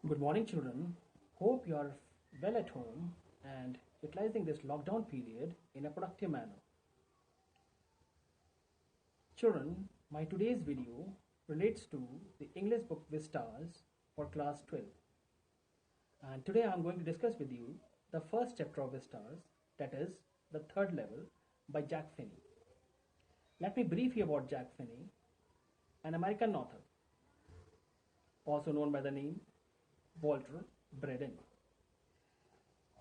Good morning, children. Hope you are well at home and utilizing this lockdown period in a productive manner. Children, my today's video relates to the English book Vistas for class 12. And today I am going to discuss with you the first chapter of Vistas, that is the third level by Jack Finney. Let me brief you about Jack Finney, an American author, also known by the name Walter Braden.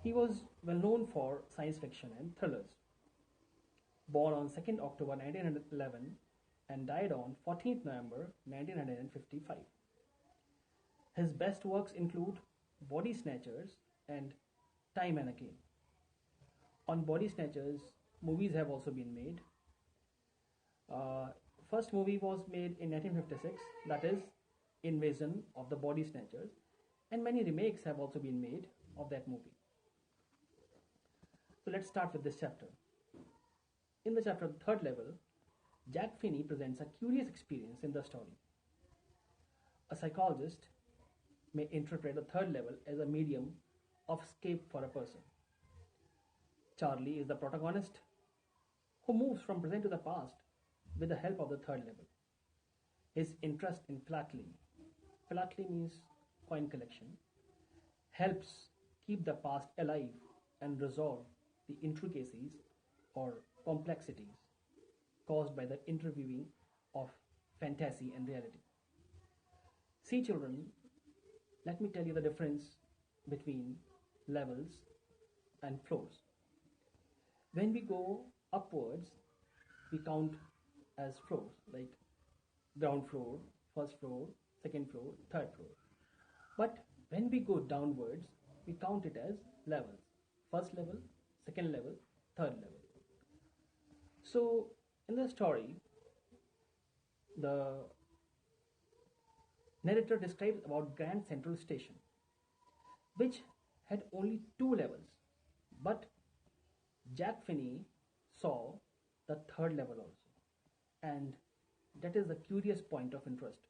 He was well known for science fiction and thrillers. Born on 2nd October 1911 and died on 14th November 1955. His best works include Body Snatchers and Time and Again. On Body Snatchers, movies have also been made. First movie was made in 1956, that is Invasion of the Body Snatchers, and many remakes have also been made of that movie. So let's start with this chapter. In the chapter third level, Jack Finney presents a curious experience in the story. A psychologist may interpret the third level as a medium of escape for a person. Charlie is the protagonist who moves from present to the past with the help of the third level. His interest in philately means coin collection, helps keep the past alive and resolve the intricacies or complexities caused by the interweaving of fantasy and reality. See, children, let me tell you the difference between levels and floors. When we go upwards, we count as floors, like ground floor, first floor, second floor, third floor. But when we go downwards, we count it as levels. First level, second level, third level. So in the story, the narrator describes about Grand Central Station, which had only two levels. But Jack Finney saw the third level also. And that is the curious point of interest,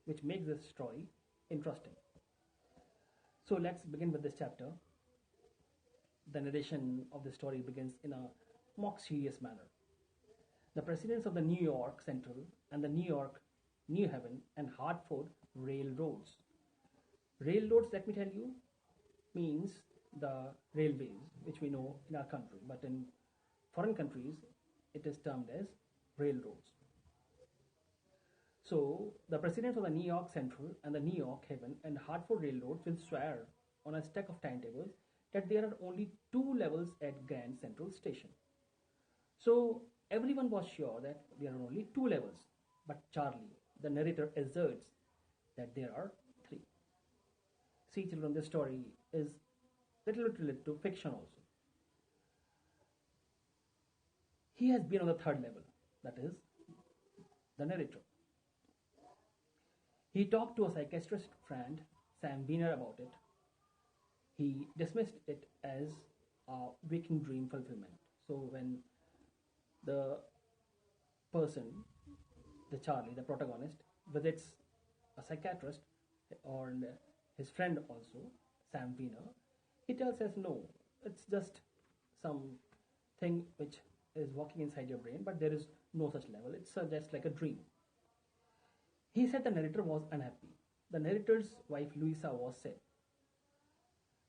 which makes this story interesting. So let's begin with this chapter. The narration of the story begins in a mock serious manner. The presidents of the New York Central and the New York, New Haven and Hartford railroads. Railroads, let me tell you, means the railways, which we know in our country, but in foreign countries, it is termed as railroads. So, the presidents of the New York Central and the New York Haven and Hartford Railroads will swear on a stack of timetables that there are only two levels at Grand Central Station. So, everyone was sure that there are only two levels, but Charlie, the narrator, asserts that there are three. See, children, this story is little related to fiction also. He has been on the third level, that is, the narrator. He talked to a psychiatrist friend, Sam Wiener, about it. He dismissed it as a waking dream fulfillment. So when the person, the Charlie, the protagonist, visits a psychiatrist or his friend also, Sam Wiener, he tells us no, it's just something which is walking inside your brain, but there is no such level. It's just like a dream. He said the narrator was unhappy. The narrator's wife Louisa was sad.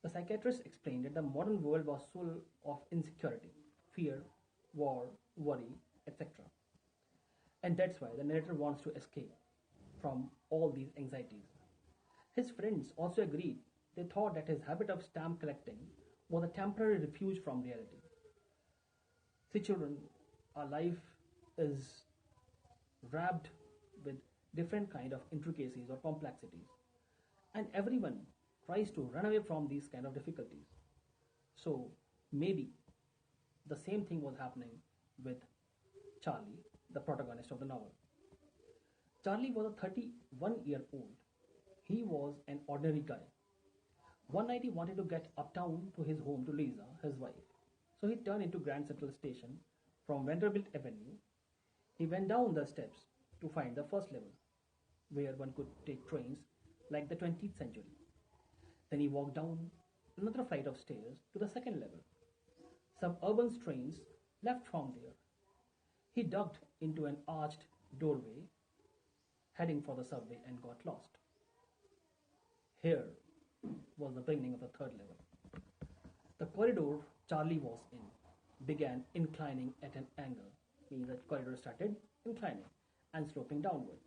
The psychiatrist explained that the modern world was full of insecurity, fear, war, worry, etc. And that's why the narrator wants to escape from all these anxieties. His friends also agreed. They thought that his habit of stamp collecting was a temporary refuge from reality. See, children, our life is wrapped with different kind of intricacies or complexities, and everyone tries to run away from these kind of difficulties. So maybe the same thing was happening with Charlie, the protagonist of the novel. Charlie was a 31-year-old. He was an ordinary guy. One night he wanted to get uptown to his home to Lisa, his wife. So he turned into Grand Central Station from Vanderbilt Avenue. He went down the steps to find the first level, where one could take trains like the 20th century. Then he walked down another flight of stairs to the second level. Suburban trains left from there. He ducked into an arched doorway, heading for the subway, and got lost. Here was the beginning of the third level. The corridor Charlie was in began inclining at an angle, meaning the corridor started inclining and sloping downward.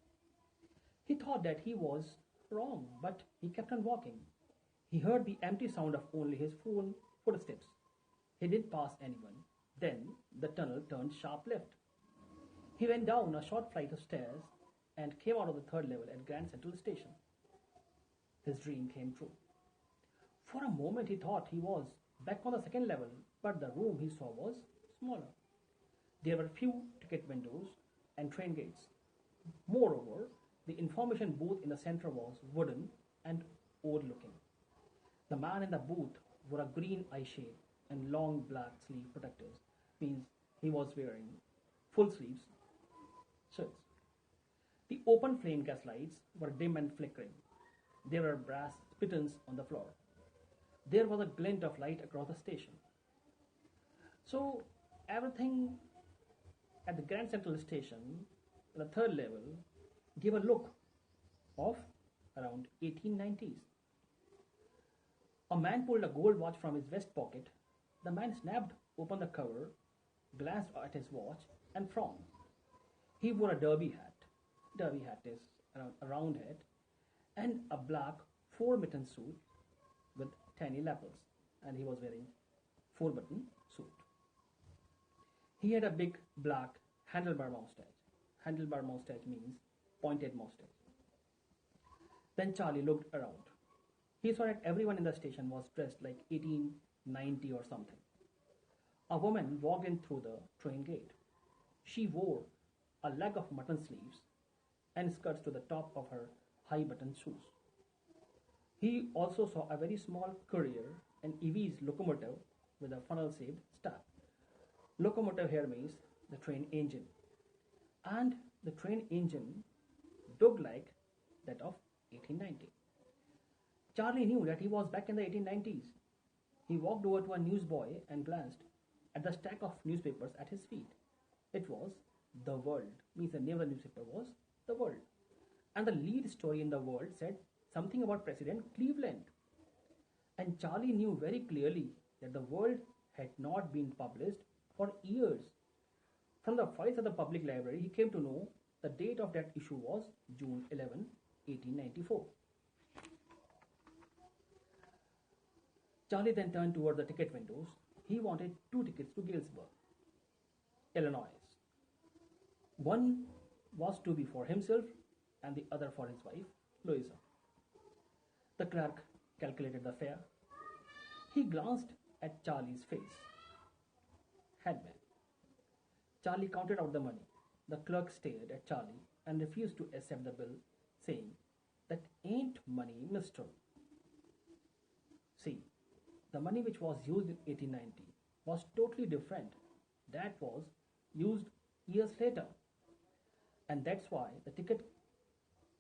He thought that he was wrong, but he kept on walking. He heard the empty sound of only his own footsteps. He didn't pass anyone. Then the tunnel turned sharp left. He went down a short flight of stairs and came out of the third level at Grand Central Station. His dream came true. For a moment he thought he was back on the second level, but the room he saw was smaller. There were few ticket windows and train gates. Moreover, the information booth in the center was wooden and old looking. The man in the booth wore a green eye shade and long black sleeve protectors, means he was wearing full sleeves shirts. The open flame gas lights were dim and flickering. There were brass spittons on the floor. There was a glint of light across the station. So everything at the Grand Central Station, the third level, gave a look of around 1890s. A man pulled a gold watch from his vest pocket. The man snapped open the cover, glanced at his watch, and frowned. He wore a derby hat. Derby hat is a round hat, and a black four-button suit with tiny lapels, and he was wearing four-button suit. He had a big black handlebar mustache. Handlebar mustache means pointed mustache. Then Charlie looked around. He saw that everyone in the station was dressed like 1890 or something. A woman walked in through the train gate. She wore a leg of mutton sleeves and skirts to the top of her high-button shoes. He also saw a very small courier, an EV's locomotive with a funnel-shaped staff. Locomotive here means the train engine. And the train engine looked like that of 1890. Charlie knew that he was back in the 1890s. He walked over to a newsboy and glanced at the stack of newspapers at his feet. It was The World, means the name of the newspaper was The World. And the lead story in The World said something about President Cleveland. And Charlie knew very clearly that The World had not been published for years. From the files of the public library, he came to know the date of that issue was June 11, 1894. Charlie then turned toward the ticket windows. He wanted 2 tickets to Galesburg, Illinois. One was to be for himself and the other for his wife, Louisa. The clerk calculated the fare. He glanced at Charlie's face. Headman. Charlie counted out the money. The clerk stared at Charlie and refused to accept the bill, saying, "That ain't money, mister." See, the money which was used in 1890 was totally different. That was used years later. And that's why the ticket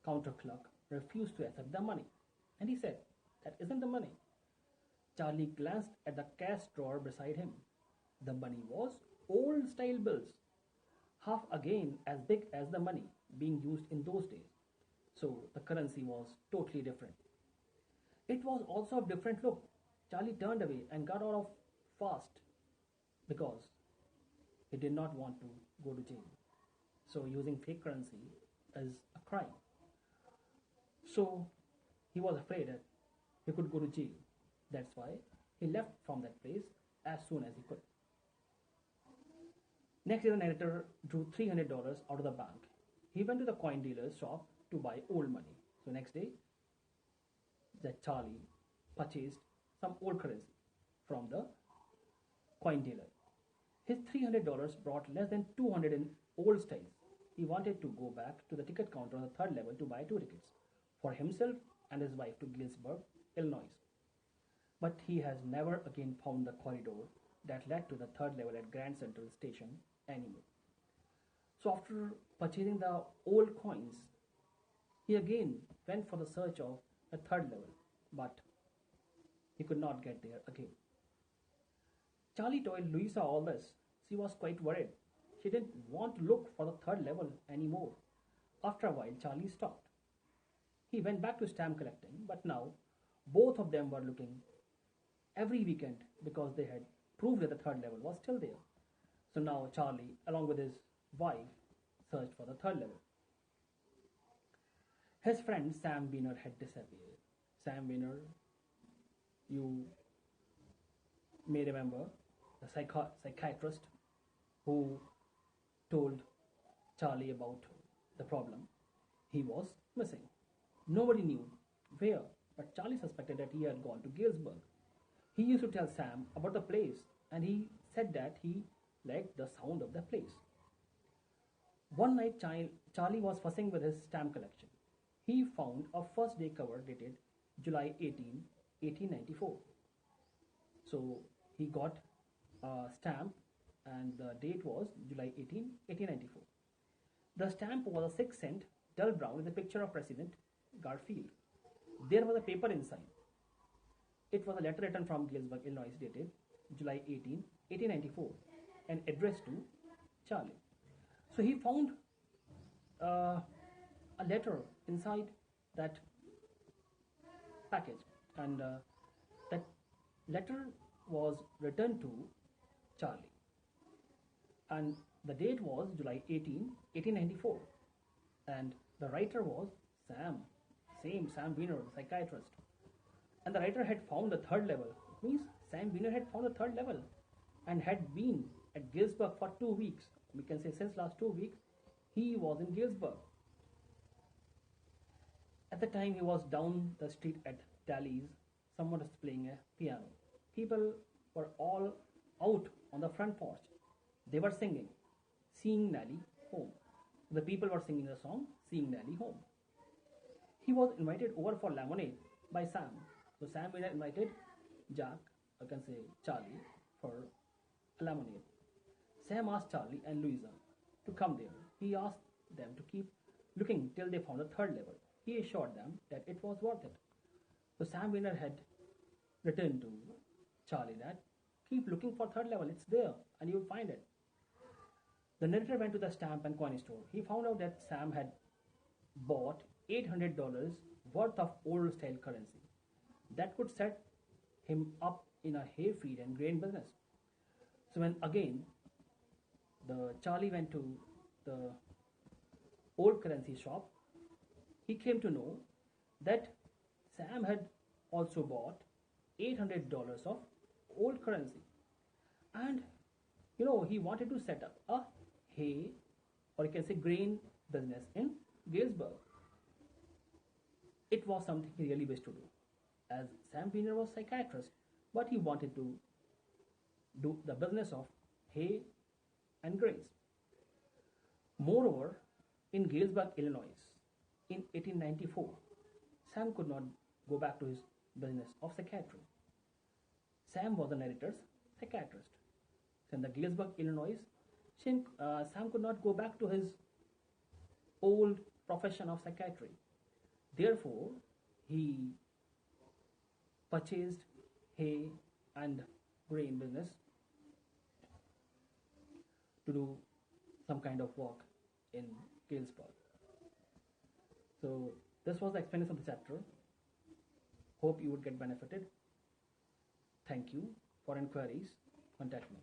counter clerk refused to accept the money. And he said, "That isn't the money." Charlie glanced at the cash drawer beside him. The money was old style bills, half again as big as the money being used in those days. So the currency was totally different. It was also of different look. Charlie turned away and got out of fast because he did not want to go to jail. So using fake currency is a crime. So he was afraid that he could go to jail. That's why he left from that place as soon as he could. Next day, the narrator drew $300 out of the bank. He went to the coin dealer's shop to buy old money. So next day, that Charlie purchased some old currency from the coin dealer. His $300 brought less than 200 in old styles. He wanted to go back to the ticket counter on the third level to buy 2 tickets for himself and his wife to Galesburg, Illinois. But he has never again found the corridor that led to the third level at Grand Central Station anymore. So after purchasing the old coins, he again went for the search of the third level, but he could not get there again. Charlie told Louisa all this. She was quite worried. She didn't want to look for the third level anymore. After a while, Charlie stopped. He went back to stamp collecting, but now both of them were looking every weekend because they had proved that the third level was still there. So now Charlie, along with his wife, searched for the third level. His friend Sam Weiner had disappeared. Sam Weiner, you may remember, the psychiatrist who told Charlie about the problem. He was missing. Nobody knew where, but Charlie suspected that he had gone to Galesburg. He used to tell Sam about the place, and he said that he liked the sound of the place. One night, Charlie was fussing with his stamp collection. He found a first day cover dated July 18, 1894. So he got a stamp, and the date was July 18, 1894. The stamp was a 6-cent dull brown with a picture of President Garfield. There was a paper inside. It was a letter written from Galesburg, Illinois, dated July 18, 1894, and addressed to Charlie. So he found a letter inside that package, and that letter was written to Charlie, and the date was July 18, 1894, and the writer was Sam Weiner, the psychiatrist. And the writer had found the third level. It means Sam Weiner had found the third level and had been at Galesburg for 2 weeks. We can say since last 2 weeks, he was in Galesburg. At the time he was down the street at Dally's, someone was playing a piano. People were all out on the front porch. They were singing, Seeing Nellie Home. The people were singing the song, Seeing Nellie Home. He was invited over for lemonade by Sam. So Sam Weiner invited Jack, I can say Charlie, for a lemonade. Sam asked Charlie and Louisa to come there. He asked them to keep looking till they found the third level. He assured them that it was worth it. So Sam Weiner had written to Charlie that keep looking for third level, it's there and you will find it. The narrator went to the stamp and coin store. He found out that Sam had bought $800 worth of old style currency that could set him up in a hay feed and grain business. So when again the Charlie went to the old currency shop, he came to know that Sam had also bought $800 of old currency, and he wanted to set up a hay, or you can say grain business in Galesburg. It was something he really wished to do, as Sam Weiner was a psychiatrist, but he wanted to do the business of hay and grains. Moreover, in Galesburg, Illinois, in 1894, Sam could not go back to his business of psychiatry. Sam was the narrator's psychiatrist. So in the Galesburg, Illinois, Sam could not go back to his old profession of psychiatry. Therefore, he purchased hay and grain business to do some kind of work in Galesburg. So this was the explanation of the chapter. Hope you would get benefited. Thank you. For inquiries, contact me.